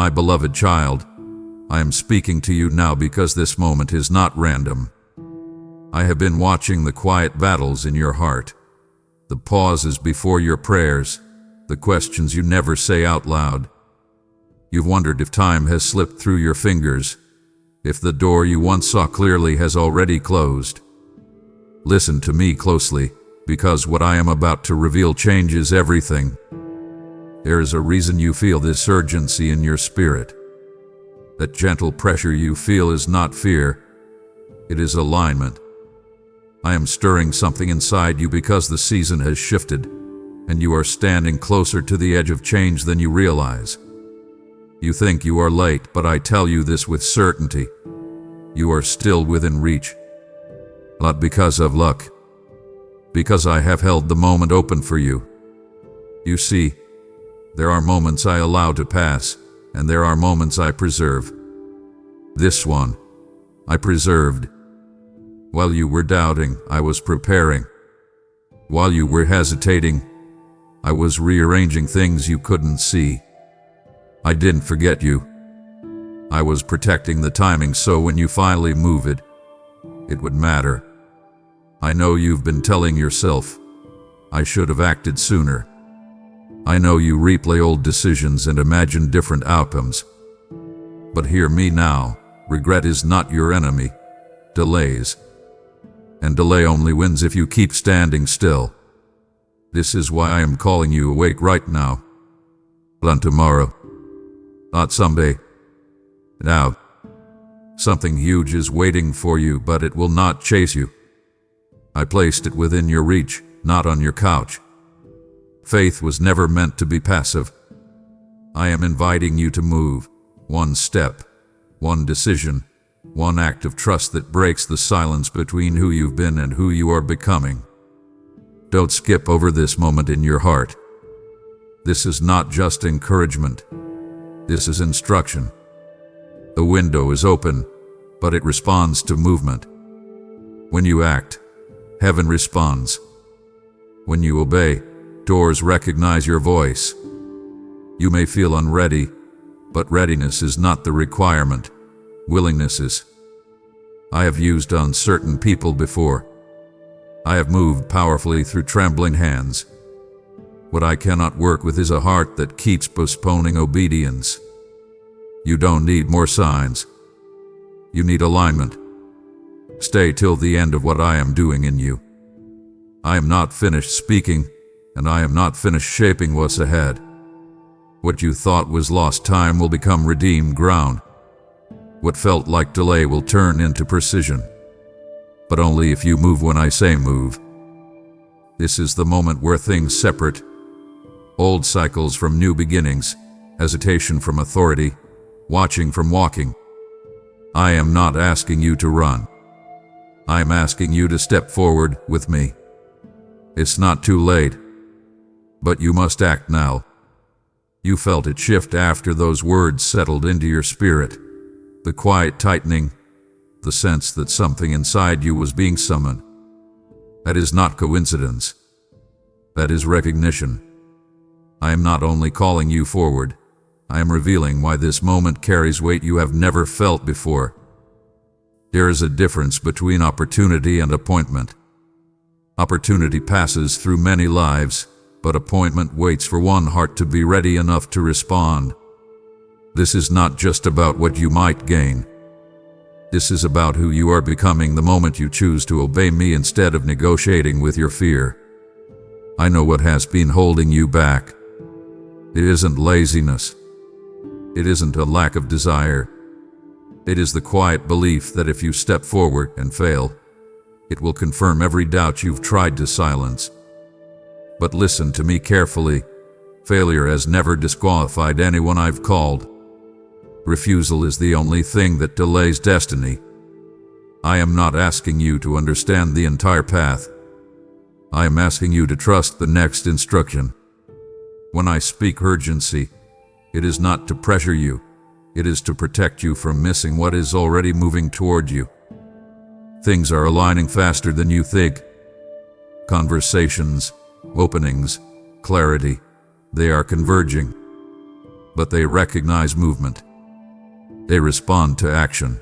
My beloved child, I am speaking to you now because this moment is not random. I have been watching the quiet battles in your heart, the pauses before your prayers, the questions you never say out loud. You've wondered if time has slipped through your fingers, if the door you once saw clearly has already closed. Listen to me closely, because what I am about to reveal changes everything. There is a reason you feel this urgency in your spirit. That gentle pressure you feel is not fear, it is alignment. I am stirring something inside you because the season has shifted, and you are standing closer to the edge of change than you realize. You think you are late, but I tell you this with certainty. You are still within reach. Not because of luck, because I have held the moment open for you. You see, there are moments I allow to pass, and there are moments I preserve. This one, I preserved. While you were doubting, I was preparing. While you were hesitating, I was rearranging things you couldn't see. I didn't forget you. I was protecting the timing so when you finally move it would matter. I know you've been telling yourself, I should have acted sooner. I know you replay old decisions and imagine different outcomes. But hear me now, regret is not your enemy. Delays. And delay only wins if you keep standing still. This is why I am calling you awake right now. Not tomorrow. Not someday. Now. Something huge is waiting for you, but it will not chase you. I placed it within your reach, not on your couch. Faith was never meant to be passive. I am inviting you to move. One step, one decision, one act of trust that breaks the silence between who you've been and who you are becoming. Don't skip over this moment in your heart. This is not just encouragement. This is instruction. The window is open, but it responds to movement. When you act, heaven responds. When you obey, doors recognize your voice. You may feel unready, but readiness is not the requirement. Willingness is. I have used uncertain people before. I have moved powerfully through trembling hands. What I cannot work with is a heart that keeps postponing obedience. You don't need more signs. You need alignment. Stay till the end of what I am doing in you. I am not finished speaking, and I am not finished shaping what's ahead. What you thought was lost time will become redeemed ground. What felt like delay will turn into precision. But only if you move when I say move. This is the moment where things separate. Old cycles from new beginnings, hesitation from authority, watching from walking. I am not asking you to run. I am asking you to step forward with me. It's not too late, but you must act now. You felt it shift after those words settled into your spirit. The quiet tightening, the sense that something inside you was being summoned. That is not coincidence. That is recognition. I am not only calling you forward, I am revealing why this moment carries weight you have never felt before. There is a difference between opportunity and appointment. Opportunity passes through many lives, but appointment waits for one heart to be ready enough to respond. This is not just about what you might gain. This is about who you are becoming the moment you choose to obey me instead of negotiating with your fear. I know what has been holding you back. It isn't laziness. It isn't a lack of desire. It is the quiet belief that if you step forward and fail, it will confirm every doubt you've tried to silence. But listen to me carefully. Failure has never disqualified anyone I've called. Refusal is the only thing that delays destiny. I am not asking you to understand the entire path. I am asking you to trust the next instruction. When I speak urgency, it is not to pressure you. It is to protect you from missing what is already moving toward you. Things are aligning faster than you think. Conversations, openings, clarity, they are converging. but they recognize movement. They respond to action.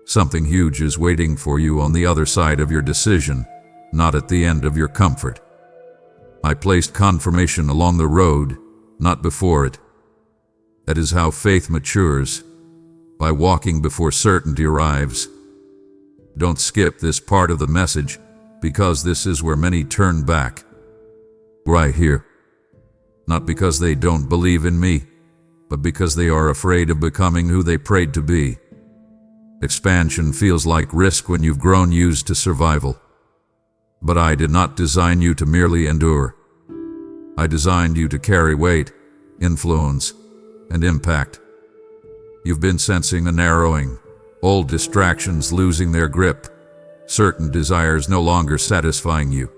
Something huge is waiting for you on the other side of your decision, not at the end of your comfort. I placed confirmation along the road, not before it. That is how faith matures, by walking before certainty arrives. Don't skip this part of the message, because this is where many turn back. Right here. Not because they don't believe in me, but because they are afraid of becoming who they prayed to be. Expansion feels like risk when you've grown used to survival. But I did not design you to merely endure. I designed you to carry weight, influence, and impact. You've been sensing a narrowing, old distractions losing their grip, certain desires no longer satisfying you.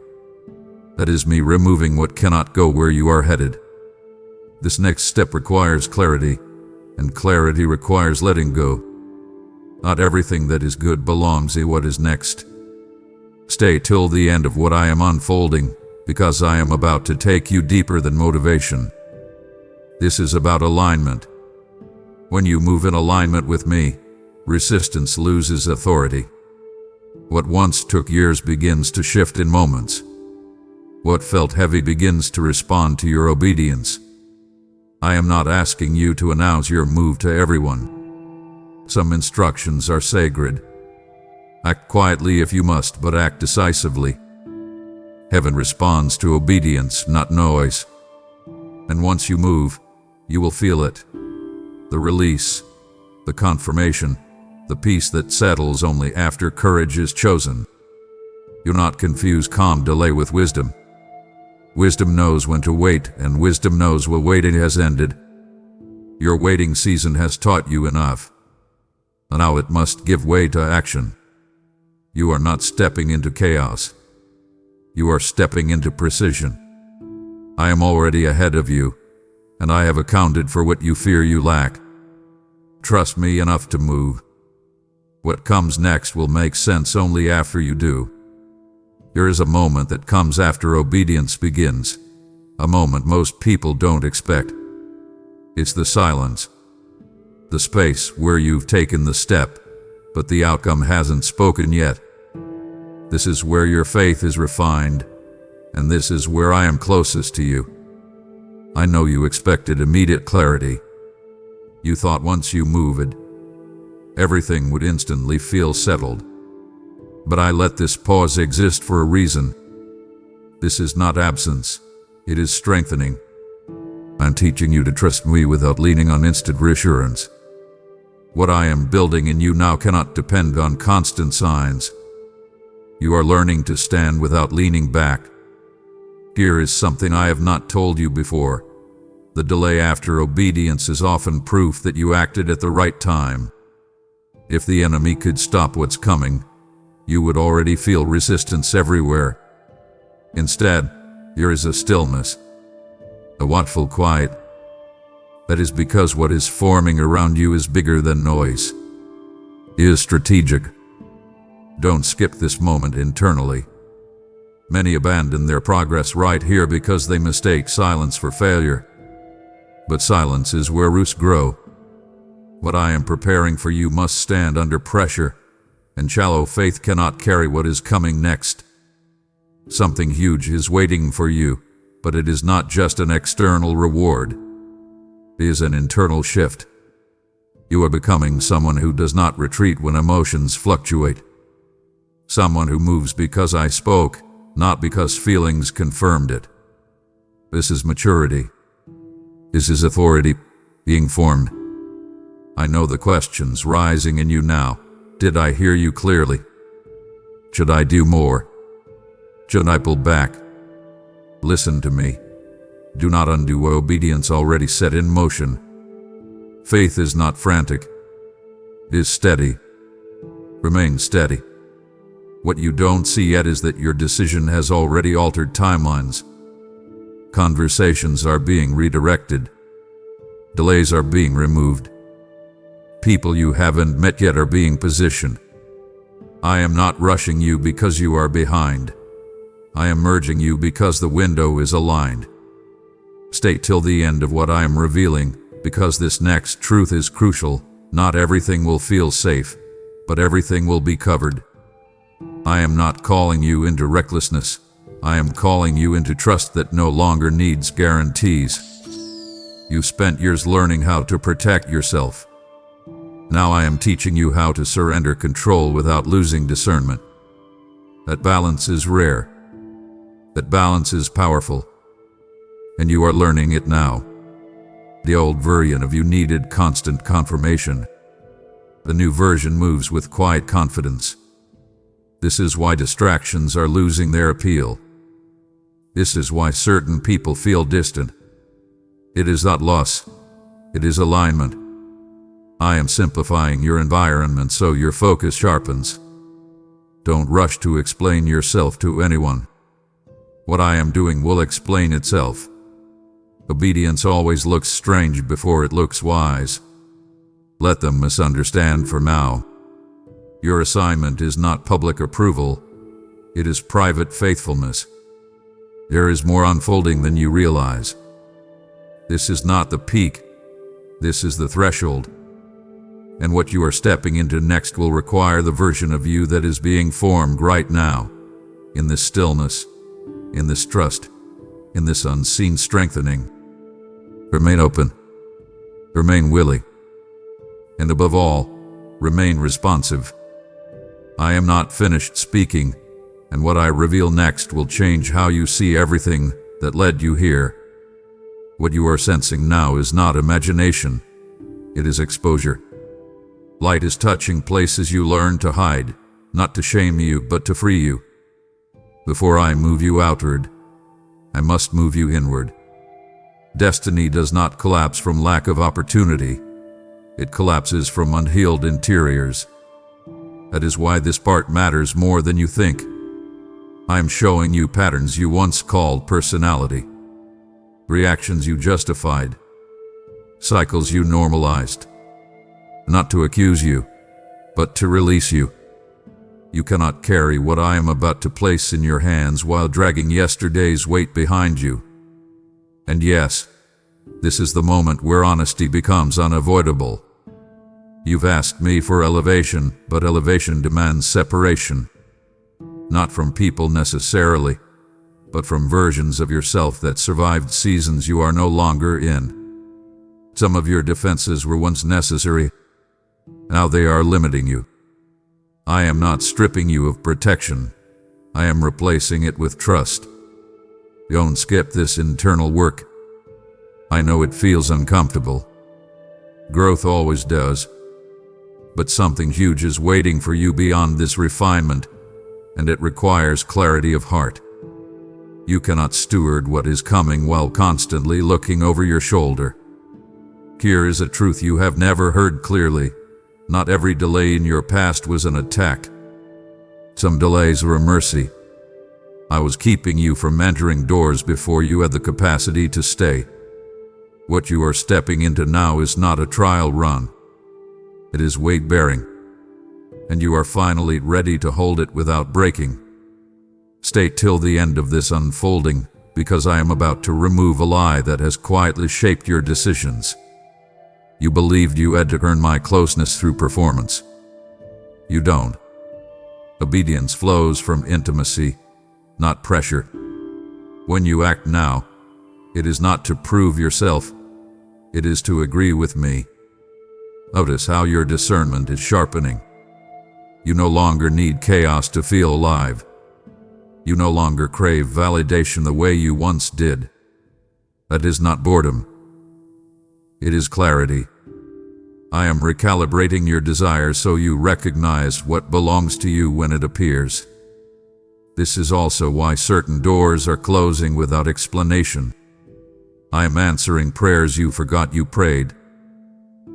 That is me removing what cannot go where you are headed. This next step requires clarity, and clarity requires letting go. Not everything that is good belongs in what is next. Stay till the end of what I am unfolding, because I am about to take you deeper than motivation. This is about alignment. When you move in alignment with me, resistance loses authority. What once took years begins to shift in moments. What felt heavy begins to respond to your obedience. I am not asking you to announce your move to everyone. Some instructions are sacred. Act quietly if you must, but act decisively. Heaven responds to obedience, not noise. And once you move, you will feel it. The release, the confirmation, the peace that settles only after courage is chosen. Do not confuse calm delay with wisdom. Wisdom knows when to wait, and wisdom knows when waiting has ended. Your waiting season has taught you enough. Now it must give way to action. You are not stepping into chaos. You are stepping into precision. I am already ahead of you, and I have accounted for what you fear you lack. Trust me enough to move. What comes next will make sense only after you do. There is a moment that comes after obedience begins, a moment most people don't expect. It's the silence, the space where you've taken the step, but the outcome hasn't spoken yet. This is where your faith is refined, and this is where I am closest to you. I know you expected immediate clarity. You thought once you moved, everything would instantly feel settled. But I let this pause exist for a reason. This is not absence, it is strengthening. I'm teaching you to trust me without leaning on instant reassurance. What I am building in you now cannot depend on constant signs. You are learning to stand without leaning back. Here is something I have not told you before. The delay after obedience is often proof that you acted at the right time. If the enemy could stop what's coming, you would already feel resistance everywhere. Instead, there is a stillness, a watchful quiet. That is because what is forming around you is bigger than noise. It is strategic. Don't skip this moment internally. Many abandon their progress right here because they mistake silence for failure. But silence is where roots grow. What I am preparing for you must stand under pressure, and shallow faith cannot carry what is coming next. Something huge is waiting for you, but it is not just an external reward. It is an internal shift. You are becoming someone who does not retreat when emotions fluctuate. Someone who moves because I spoke, not because feelings confirmed it. This is maturity. This is authority being formed. I know the questions rising in you now. Did I hear you clearly? Should I do more? Should I pull back? Listen to me. Do not undo obedience already set in motion. Faith is not frantic. It is steady. Remain steady. What you don't see yet is that your decision has already altered timelines. Conversations are being redirected. Delays are being removed. People you haven't met yet are being positioned. I am not rushing you because you are behind. I am merging you because the window is aligned. Stay till the end of what I am revealing, Because this next truth is crucial. Not everything will feel safe, but everything will be covered. I am not calling you into recklessness. I am calling you into trust that no longer needs guarantees. You spent years learning how to protect yourself. Now I am teaching you how to surrender control without losing discernment. That balance is rare. That balance is powerful. And you are learning it now. The old version of you needed constant confirmation. The new version moves with quiet confidence. This is why distractions are losing their appeal. This is why certain people feel distant. It is not loss. It is alignment. I am simplifying your environment so your focus sharpens. Don't rush to explain yourself to anyone. What I am doing will explain itself. Obedience always looks strange before it looks wise. Let them misunderstand for now. Your assignment is not public approval. It is private faithfulness. There is more unfolding than you realize. This is not the peak. This is the threshold. And what you are stepping into next will require the version of you that is being formed right now. In this stillness, in this trust, in this unseen strengthening. Remain open. Remain willing. And above all, remain responsive. I am not finished speaking, and what I reveal next will change how you see everything that led you here. What you are sensing now is not imagination. It is exposure. Light is touching places you learned to hide, not to shame you, but to free you. Before I move you outward, I must move you inward. Destiny does not collapse from lack of opportunity. It collapses from unhealed interiors. That is why this part matters more than you think. I am showing you patterns you once called personality. Reactions you justified. Cycles you normalized. Not to accuse you, but to release you. You cannot carry what I am about to place in your hands while dragging yesterday's weight behind you. And yes, this is the moment where honesty becomes unavoidable. You've asked me for elevation, but elevation demands separation. Not from people necessarily, but from versions of yourself that survived seasons you are no longer in. Some of your defenses were once necessary. Now they are limiting you. I am not stripping you of protection. I am replacing it with trust. Don't skip this internal work. I know it feels uncomfortable. Growth always does. But something huge is waiting for you beyond this refinement, and it requires clarity of heart. You cannot steward what is coming while constantly looking over your shoulder. Here is a truth you have never heard clearly. Not every delay in your past was an attack. Some delays were a mercy. I was keeping you from entering doors before you had the capacity to stay. What you are stepping into now is not a trial run. It is weight-bearing. And you are finally ready to hold it without breaking. Stay till the end of this unfolding, because I am about to remove a lie that has quietly shaped your decisions. You believed you had to earn my closeness through performance. You don't. Obedience flows from intimacy, not pressure. When you act now, it is not to prove yourself. It is to agree with me. Notice how your discernment is sharpening. You no longer need chaos to feel alive. You no longer crave validation the way you once did. That is not boredom. It is clarity. I am recalibrating your desires so you recognize what belongs to you when it appears. This is also why certain doors are closing without explanation. I am answering prayers you forgot you prayed.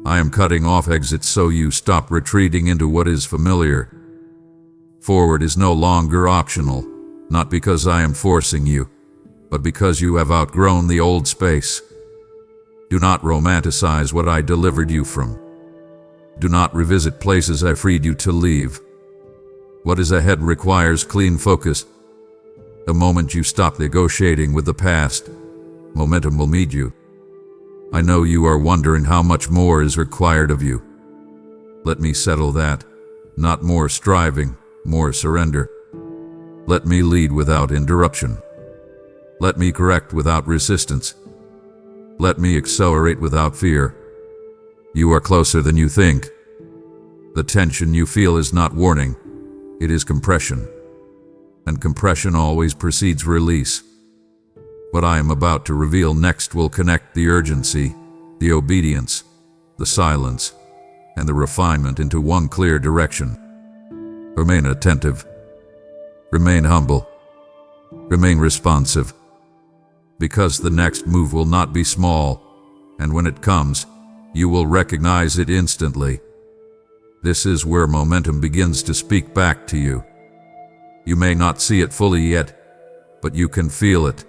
I am cutting off exits so you stop retreating into what is familiar. Forward is no longer optional, not because I am forcing you, but because you have outgrown the old space. Do not romanticize what I delivered you from. Do not revisit places I freed you to leave. What is ahead requires clean focus. The moment you stop negotiating with the past, momentum will meet you. I know you are wondering how much more is required of you. Let me settle that. Not more striving, more surrender. Let me lead without interruption. Let me correct without resistance. Let me accelerate without fear. You are closer than you think. The tension you feel is not warning, it is compression. And compression always precedes release. What I am about to reveal next will connect the urgency, the obedience, the silence, and the refinement into one clear direction. Remain attentive. Remain humble. Remain responsive. Because the next move will not be small, and when it comes, you will recognize it instantly. This is where momentum begins to speak back to you. You may not see it fully yet, but you can feel it.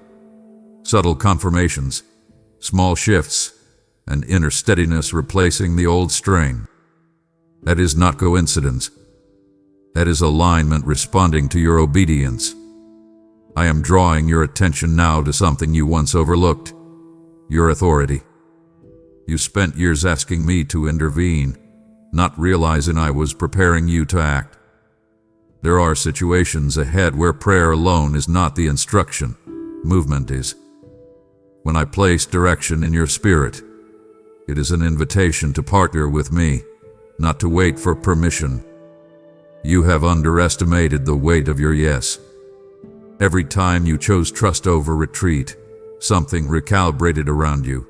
Subtle confirmations, small shifts, and inner steadiness replacing the old strain. That is not coincidence. That is alignment responding to your obedience. I am drawing your attention now to something you once overlooked, your authority. You spent years asking me to intervene, not realizing I was preparing you to act. There are situations ahead where prayer alone is not the instruction, movement is. When I place direction in your spirit, it is an invitation to partner with me, not to wait for permission. You have underestimated the weight of your yes. Every time you chose trust over retreat, something recalibrated around you.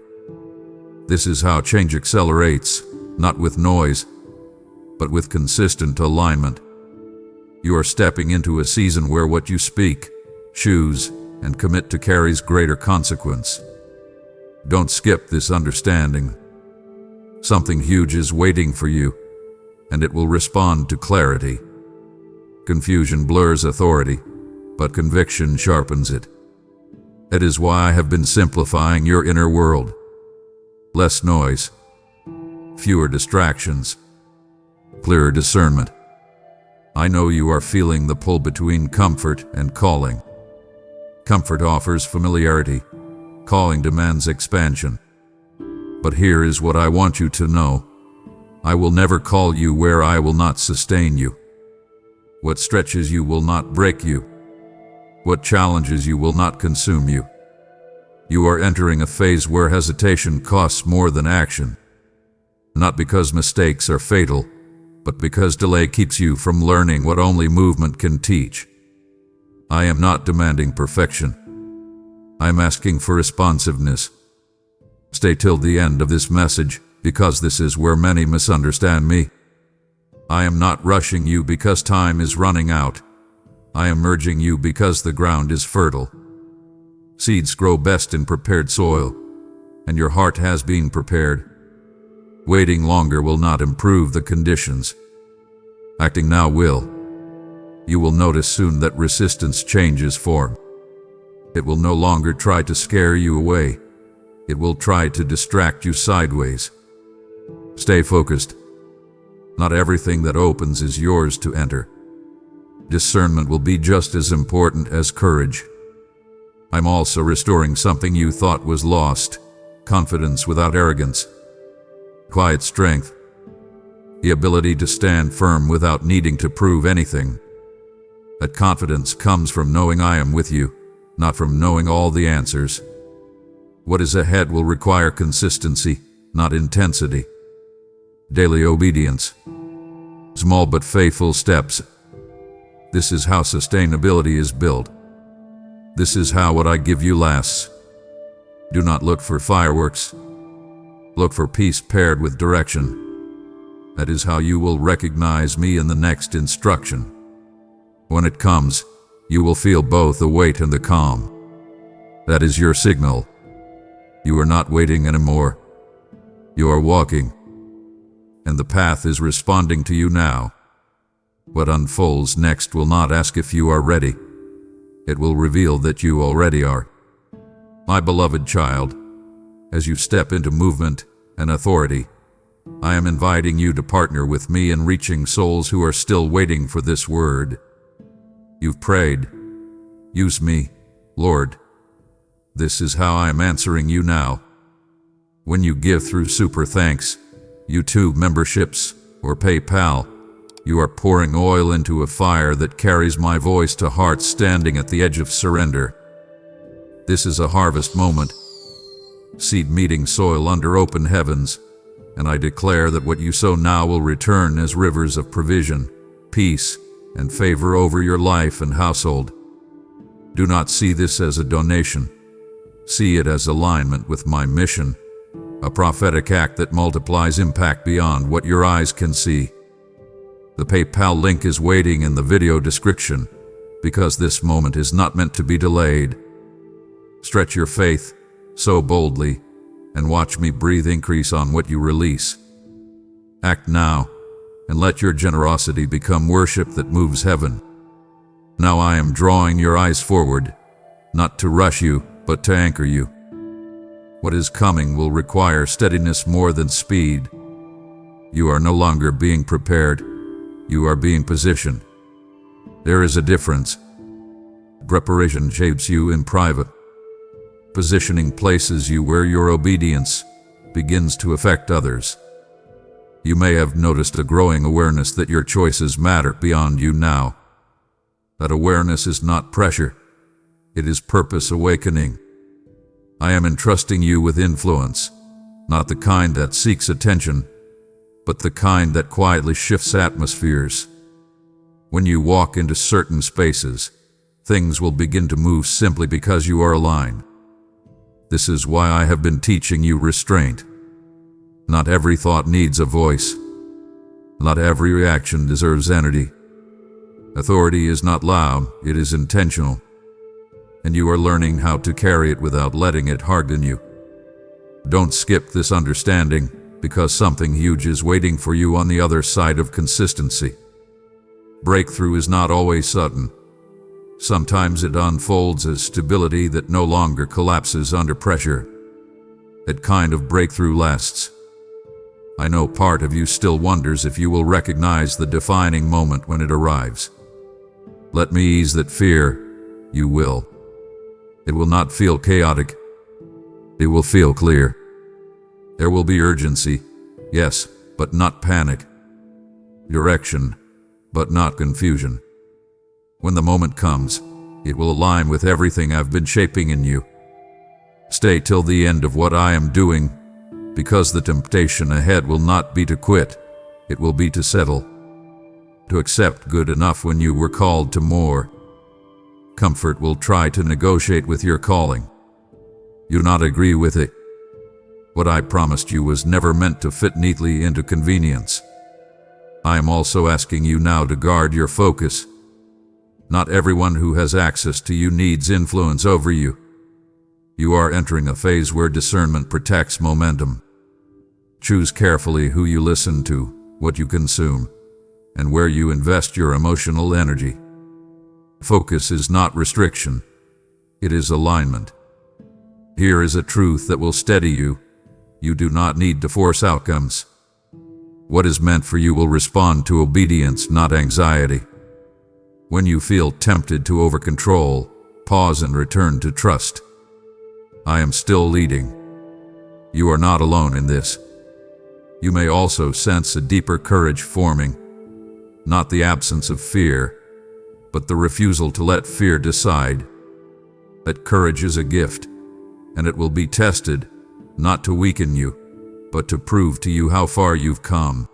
This is how change accelerates, not with noise, but with consistent alignment. You are stepping into a season where what you speak, choose, and commit to carries greater consequence. Don't skip this understanding. Something huge is waiting for you, and it will respond to clarity. Confusion blurs authority, but conviction sharpens it. That is why I have been simplifying your inner world. Less noise, fewer distractions, clearer discernment. I know you are feeling the pull between comfort and calling. Comfort offers familiarity, calling demands expansion. But here is what I want you to know. I will never call you where I will not sustain you. What stretches you will not break you. What challenges you will not consume you. You are entering a phase where hesitation costs more than action. Not because mistakes are fatal, but because delay keeps you from learning what only movement can teach. I am not demanding perfection. I am asking for responsiveness. Stay till the end of this message, because this is where many misunderstand me. I am not rushing you because time is running out. I am urging you because the ground is fertile. Seeds grow best in prepared soil, and your heart has been prepared. Waiting longer will not improve the conditions. Acting now will. You will notice soon that resistance changes form. It will no longer try to scare you away. It will try to distract you sideways. Stay focused. Not everything that opens is yours to enter. Discernment will be just as important as courage. I'm also restoring something you thought was lost, confidence without arrogance, quiet strength, the ability to stand firm without needing to prove anything. That confidence comes from knowing I am with you, not from knowing all the answers. What is ahead will require consistency, not intensity. Daily obedience. Small but faithful steps. This is how sustainability is built. This is how what I give you lasts. Do not look for fireworks. Look for peace paired with direction. That is how you will recognize me in the next instruction. When it comes, you will feel both the weight and the calm. That is your signal. You are not waiting anymore. You are walking. And the path is responding to you now. What unfolds next will not ask if you are ready. It will reveal that you already are. My beloved child, as you step into movement and authority, I am inviting you to partner with me in reaching souls who are still waiting for this word. You've prayed. Use me, Lord. This is how I am answering you now. When you give through Super Thanks, YouTube memberships, or PayPal, you are pouring oil into a fire that carries my voice to hearts standing at the edge of surrender. This is a harvest moment, seed meeting soil under open heavens, and I declare that what you sow now will return as rivers of provision, peace, and favor over your life and household. Do not see this as a donation. See it as alignment with my mission, a prophetic act that multiplies impact beyond what your eyes can see. The PayPal link is waiting in the video description, because this moment is not meant to be delayed. Stretch your faith, sow boldly, and watch me breathe increase on what you release. Act now, and let your generosity become worship that moves heaven. Now I am drawing your eyes forward, not to rush you, but to anchor you. What is coming will require steadiness more than speed. You are no longer being prepared, you are being positioned. There is a difference. Preparation shapes you in private. Positioning places you where your obedience begins to affect others. You may have noticed a growing awareness that your choices matter beyond you now. That awareness is not pressure, it is purpose awakening. I am entrusting you with influence, not the kind that seeks attention, but the kind that quietly shifts atmospheres. When you walk into certain spaces, things will begin to move simply because you are aligned. This is why I have been teaching you restraint. Not every thought needs a voice. Not every reaction deserves energy. Authority is not loud, it is intentional. And you are learning how to carry it without letting it harden you. Don't skip this understanding, because something huge is waiting for you on the other side of consistency. Breakthrough is not always sudden. Sometimes it unfolds as stability that no longer collapses under pressure. That kind of breakthrough lasts. I know part of you still wonders if you will recognize the defining moment when it arrives. Let me ease that fear. You will. It will not feel chaotic. It will feel clear. There will be urgency, yes, but not panic. Direction, but not confusion. When the moment comes, it will align with everything I've been shaping in you. Stay till the end of what I am doing, because the temptation ahead will not be to quit, it will be to settle. To accept good enough when you were called to more. Comfort will try to negotiate with your calling. You do not agree with it. What I promised you was never meant to fit neatly into convenience. I am also asking you now to guard your focus. Not everyone who has access to you needs influence over you. You are entering a phase where discernment protects momentum. Choose carefully who you listen to, what you consume, and where you invest your emotional energy. Focus is not restriction, it is alignment. Here is a truth that will steady you. You do not need to force outcomes. What is meant for you will respond to obedience, not anxiety. When you feel tempted to over-control, pause and return to trust. I am still leading. You are not alone in this. You may also sense a deeper courage forming, not the absence of fear, but the refusal to let fear decide. That courage is a gift, and it will be tested, not to weaken you, but to prove to you how far you've come.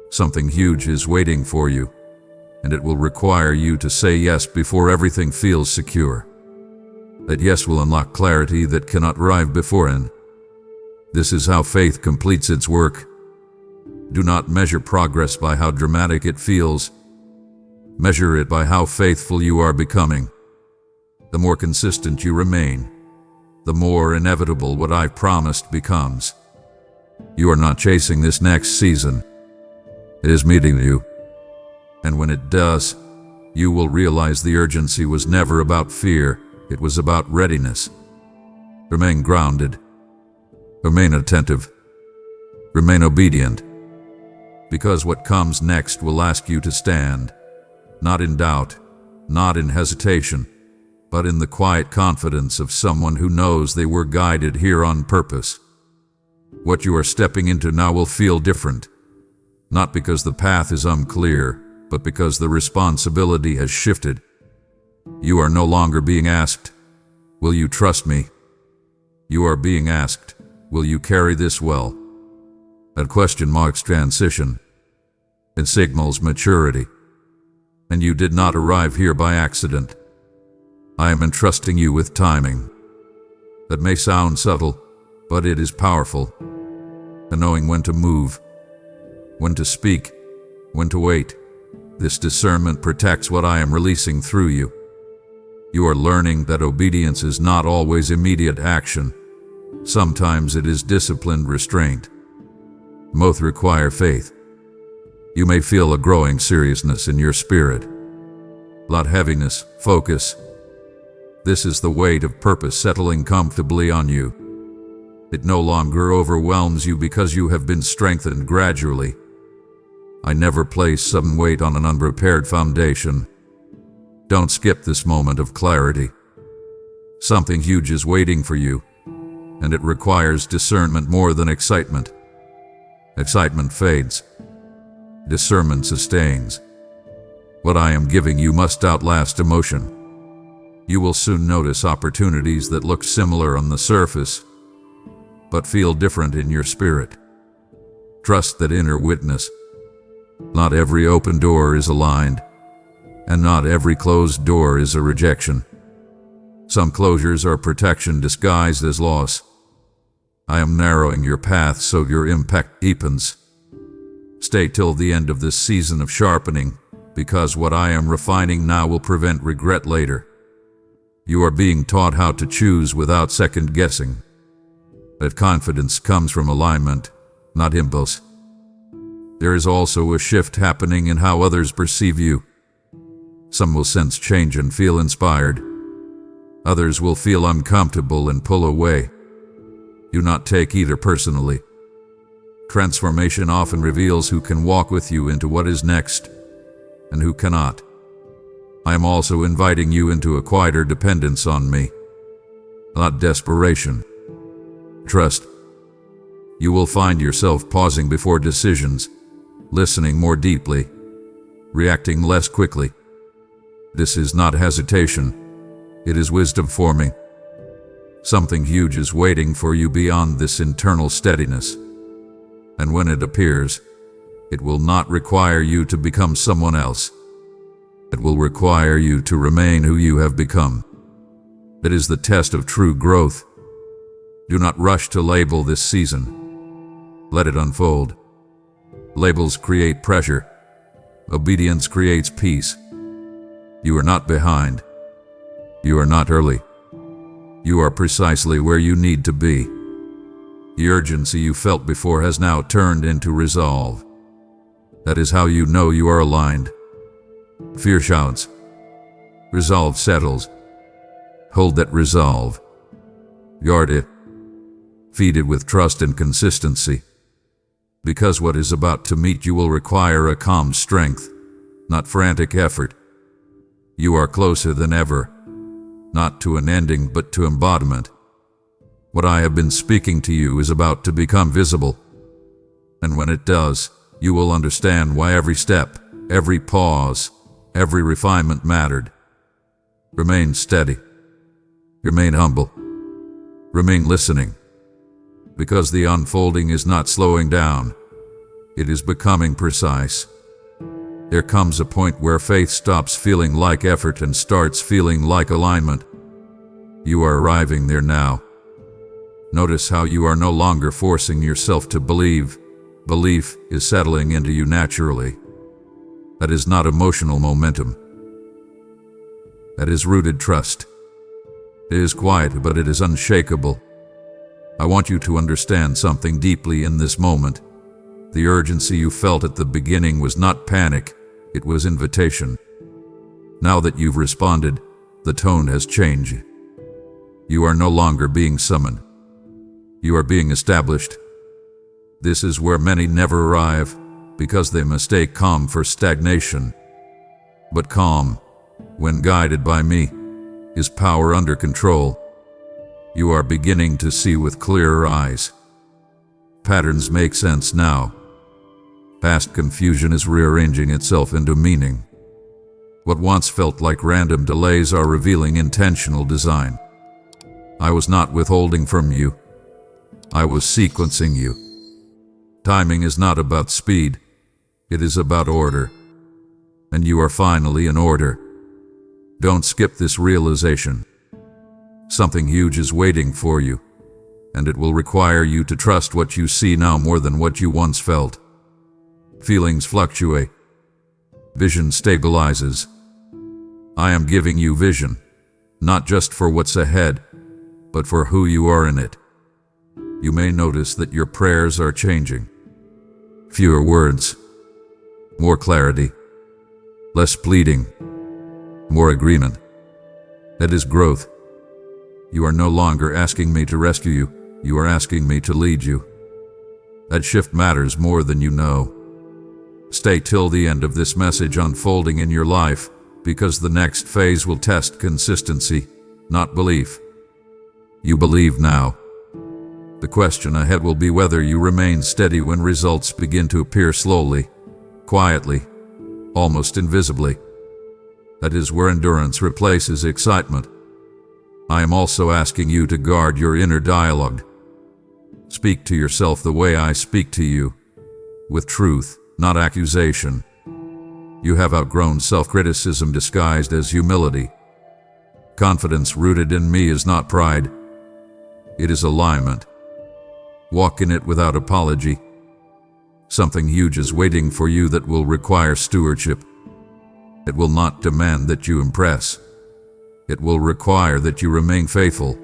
Something huge is waiting for you, and it will require you to say yes before everything feels secure. That yes will unlock clarity that cannot arrive beforehand. This is how faith completes its work. Do not measure progress by how dramatic it feels. Measure it by how faithful you are becoming. The more consistent you remain, the more inevitable what I've promised becomes. You are not chasing this next season. It is meeting you. And when it does, you will realize the urgency was never about fear, it was about readiness. Remain grounded. Remain attentive. Remain obedient. Because what comes next will ask you to stand, not in doubt, not in hesitation, but in the quiet confidence of someone who knows they were guided here on purpose. What you are stepping into now will feel different, not because the path is unclear, but because the responsibility has shifted. You are no longer being asked, "Will you trust me?" You are being asked, "Will you carry this well?" That question marks transition. It signals maturity. And you did not arrive here by accident. I am entrusting you with timing. That may sound subtle, but it is powerful. And knowing when to move, when to speak, when to wait. This discernment protects what I am releasing through you. You are learning that obedience is not always immediate action. Sometimes it is disciplined restraint. Both require faith. You may feel a growing seriousness in your spirit. Not heaviness, focus. This is the weight of purpose settling comfortably on you. It no longer overwhelms you because you have been strengthened gradually. I never place sudden weight on an unprepared foundation. Don't skip this moment of clarity. Something huge is waiting for you, and it requires discernment more than excitement. Excitement fades. Discernment sustains. What I am giving you must outlast emotion. You will soon notice opportunities that look similar on the surface, but feel different in your spirit. Trust that inner witness. Not every open door is aligned, and not every closed door is a rejection. Some closures are protection disguised as loss. I am narrowing your path so your impact deepens. Stay till the end of this season of sharpening, because what I am refining now will prevent regret later. You are being taught how to choose without second guessing. That confidence comes from alignment, not impulse. There is also a shift happening in how others perceive you. Some will sense change and feel inspired. Others will feel uncomfortable and pull away. Do not take either personally. Transformation often reveals who can walk with you into what is next, and who cannot. I am also inviting you into a quieter dependence on me, not desperation. Trust. You will find yourself pausing before decisions, listening more deeply, reacting less quickly. This is not hesitation, it is wisdom forming. Something huge is waiting for you beyond this internal steadiness. And when it appears, it will not require you to become someone else. It will require you to remain who you have become. It is the test of true growth. Do not rush to label this season. Let it unfold. Labels create pressure. Obedience creates peace. You are not behind. You are not early. You are precisely where you need to be. The urgency you felt before has now turned into resolve. That is how you know you are aligned. Fear shouts. Resolve settles. Hold that resolve. Guard it. Feed it with trust and consistency. Because what is about to meet you will require a calm strength, not frantic effort. You are closer than ever, not to an ending but to embodiment. What I have been speaking to you is about to become visible. And when it does, you will understand why every step, every pause, every refinement mattered. Remain steady. Remain humble. Remain listening. Because the unfolding is not slowing down. It is becoming precise. There comes a point where faith stops feeling like effort and starts feeling like alignment. You are arriving there now. Notice how you are no longer forcing yourself to believe. Belief is settling into you naturally. That is not emotional momentum. That is rooted trust. It is quiet, but it is unshakable. I want you to understand something deeply in this moment. The urgency you felt at the beginning was not panic, it was invitation. Now that you've responded, the tone has changed. You are no longer being summoned. You are being established. This is where many never arrive, because they mistake calm for stagnation. But calm, when guided by me, is power under control. You are beginning to see with clearer eyes. Patterns make sense now. Past confusion is rearranging itself into meaning. What once felt like random delays are revealing intentional design. I was not withholding from you. I was sequencing you. Timing is not about speed. It is about order. And you are finally in order. Don't skip this realization. Something huge is waiting for you, and it will require you to trust what you see now more than what you once felt. Feelings fluctuate. Vision stabilizes. I am giving you vision, not just for what's ahead, but for who you are in it. You may notice that your prayers are changing. Fewer words, more clarity, less pleading, more agreement. That is growth. You are no longer asking me to rescue you, you are asking me to lead you. That shift matters more than you know. Stay till the end of this message unfolding in your life, because the next phase will test consistency, not belief. You believe now. The question ahead will be whether you remain steady when results begin to appear slowly, quietly, almost invisibly. That is where endurance replaces excitement. I am also asking you to guard your inner dialogue. Speak to yourself the way I speak to you, with truth, not accusation. You have outgrown self-criticism disguised as humility. Confidence rooted in me is not pride. It is alignment. Walk in it without apology. Something huge is waiting for you that will require stewardship. It will not demand that you impress. It will require that you remain faithful.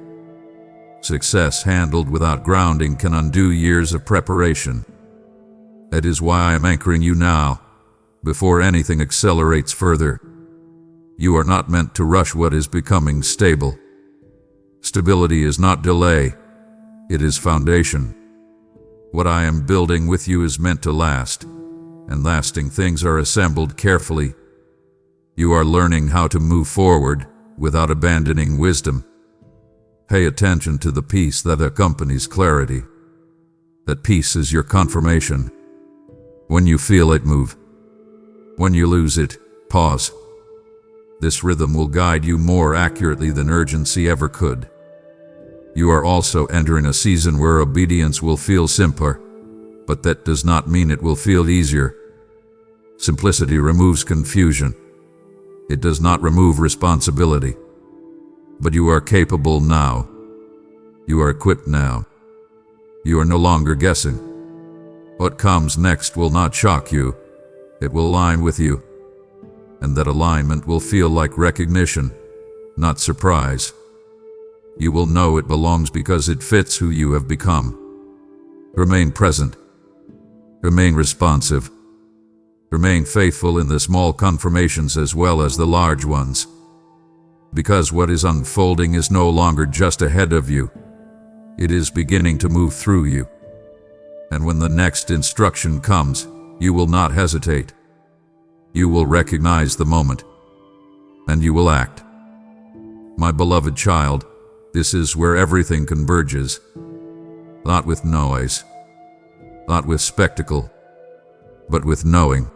Success handled without grounding can undo years of preparation. That is why I am anchoring you now, before anything accelerates further. You are not meant to rush what is becoming stable. Stability is not delay, it is foundation. What I am building with you is meant to last, and lasting things are assembled carefully. You are learning how to move forward without abandoning wisdom. Pay attention to the peace that accompanies clarity. That peace is your confirmation. When you feel it, move. When you lose it, pause. This rhythm will guide you more accurately than urgency ever could. You are also entering a season where obedience will feel simpler, but that does not mean it will feel easier. Simplicity removes confusion. It does not remove responsibility. But you are capable now. You are equipped now. You are no longer guessing. What comes next will not shock you. It will align with you. And that alignment will feel like recognition, not surprise. You will know it belongs because it fits who you have become. Remain present. Remain responsive. Remain faithful in the small confirmations as well as the large ones. Because what is unfolding is no longer just ahead of you. It is beginning to move through you. And when the next instruction comes, you will not hesitate. You will recognize the moment, and you will act. My beloved child, this is where everything converges. Not with noise, not with spectacle, but with knowing.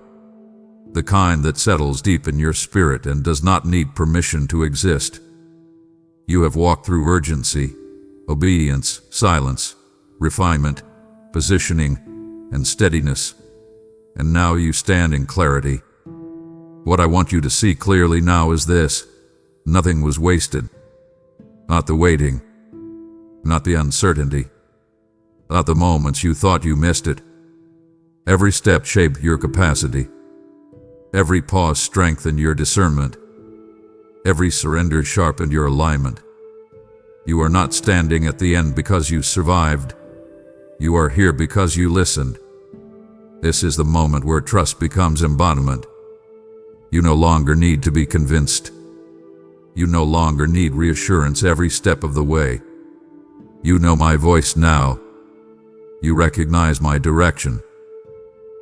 The kind that settles deep in your spirit and does not need permission to exist. You have walked through urgency, obedience, silence, refinement, positioning, and steadiness, and now you stand in clarity. What I want you to see clearly now is this: nothing was wasted. Not the waiting, not the uncertainty, not the moments you thought you missed it. Every step shaped your capacity. Every pause strengthened your discernment. Every surrender sharpened your alignment. You are not standing at the end because you survived. You are here because you listened. This is the moment where trust becomes embodiment. You no longer need to be convinced. You no longer need reassurance every step of the way. You know my voice now. You recognize my direction.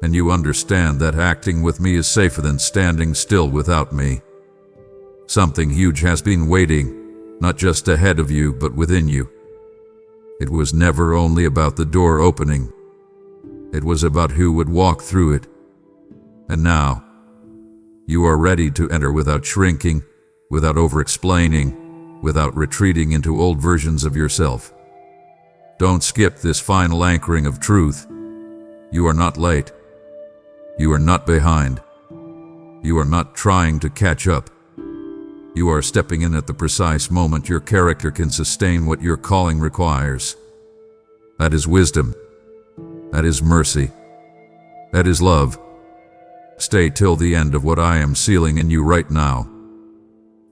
And you understand that acting with me is safer than standing still without me. Something huge has been waiting, not just ahead of you, but within you. It was never only about the door opening. It was about who would walk through it. And now, you are ready to enter without shrinking, without over-explaining, without retreating into old versions of yourself. Don't skip this final anchoring of truth. You are not late. You are not behind. You are not trying to catch up. You are stepping in at the precise moment your character can sustain what your calling requires. That is wisdom. That is mercy. That is love. Stay till the end of what I am sealing in you right now.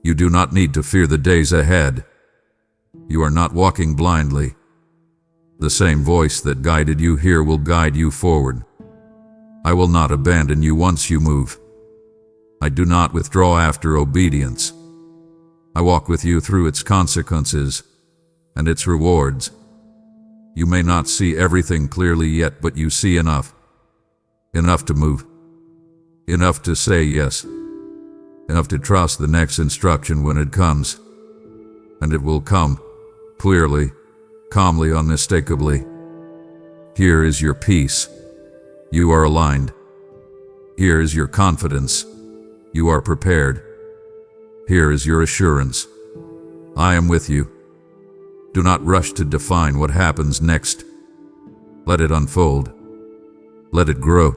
You do not need to fear the days ahead. You are not walking blindly. The same voice that guided you here will guide you forward. I will not abandon you once you move. I do not withdraw after obedience. I walk with you through its consequences and its rewards. You may not see everything clearly yet, but you see enough. Enough to move. Enough to say yes. Enough to trust the next instruction when it comes. And it will come, clearly, calmly, unmistakably. Here is your peace. You are aligned. Here is your confidence. You are prepared. Here is your assurance. I am with you. Do not rush to define what happens next. Let it unfold. Let it grow.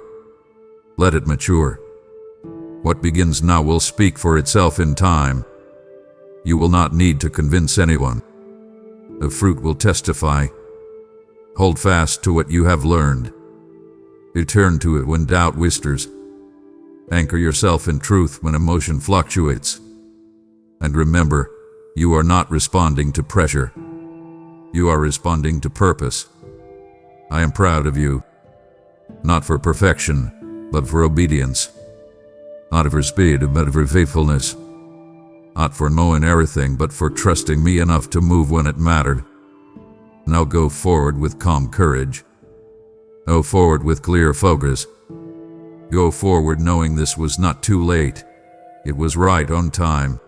Let it mature. What begins now will speak for itself in time. You will not need to convince anyone. The fruit will testify. Hold fast to what you have learned. Return to it when doubt whispers. Anchor yourself in truth when emotion fluctuates. And remember, you are not responding to pressure. You are responding to purpose. I am proud of you. Not for perfection, but for obedience. Not for speed, but for faithfulness. Not for knowing everything, but for trusting me enough to move when it mattered. Now go forward with calm courage. Go forward with clear focus. Go forward knowing this was not too late. It was right on time.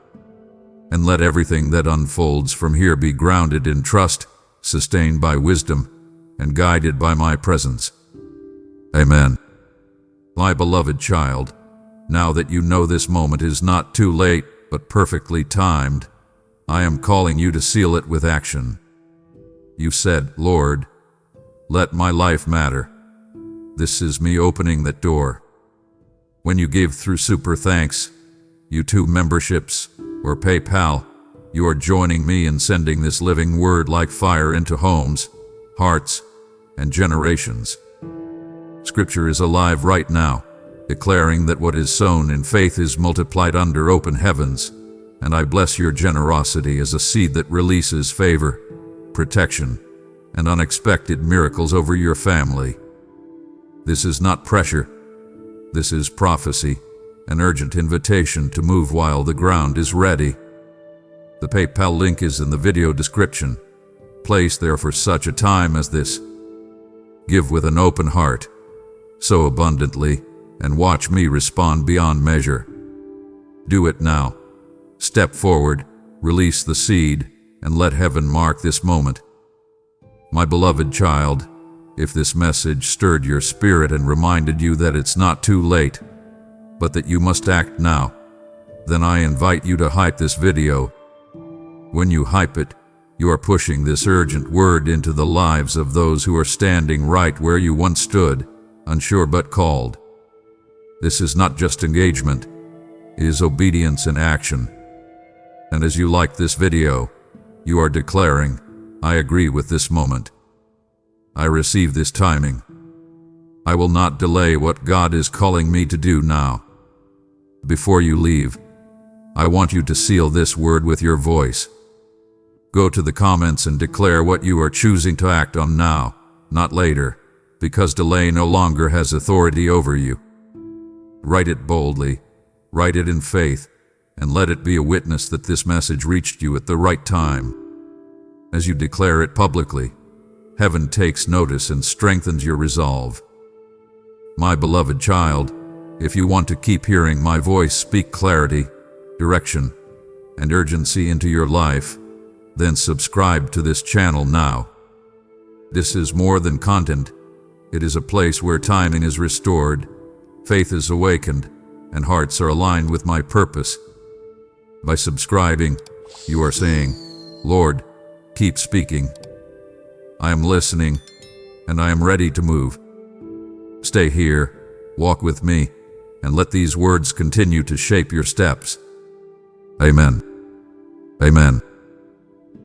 And let everything that unfolds from here be grounded in trust, sustained by wisdom, and guided by my presence. Amen. My beloved child, now that you know this moment is not too late, but perfectly timed, I am calling you to seal it with action. You said, Lord, let my life matter. This is me opening that door. When you give through Super Thanks, YouTube memberships, or PayPal, you are joining me in sending this living word like fire into homes, hearts, and generations. Scripture is alive right now, declaring that what is sown in faith is multiplied under open heavens, and I bless your generosity as a seed that releases favor, protection, and unexpected miracles over your family. This is not pressure. This is prophecy, an urgent invitation to move while the ground is ready. The PayPal link is in the video description, placed there for such a time as this. Give with an open heart, sow abundantly, and watch me respond beyond measure. Do it now. Step forward, release the seed, and let heaven mark this moment. My beloved child, if this message stirred your spirit and reminded you that it's not too late, but that you must act now, then I invite you to hype this video. When you hype it, you are pushing this urgent word into the lives of those who are standing right where you once stood, unsure but called. This is not just engagement, it is obedience in action. And as you like this video, you are declaring, I agree with this moment. I receive this timing. I will not delay what God is calling me to do now. Before you leave, I want you to seal this word with your voice. Go to the comments and declare what you are choosing to act on now, not later, because delay no longer has authority over you. Write it boldly, write it in faith, and let it be a witness that this message reached you at the right time. As you declare it publicly, heaven takes notice and strengthens your resolve. My beloved child, if you want to keep hearing my voice speak clarity, direction, and urgency into your life, then subscribe to this channel now. This is more than content. It is a place where timing is restored, faith is awakened, and hearts are aligned with my purpose. By subscribing, you are saying, Lord, keep speaking. I am listening, and I am ready to move. Stay here, walk with me, and let these words continue to shape your steps. Amen. Amen.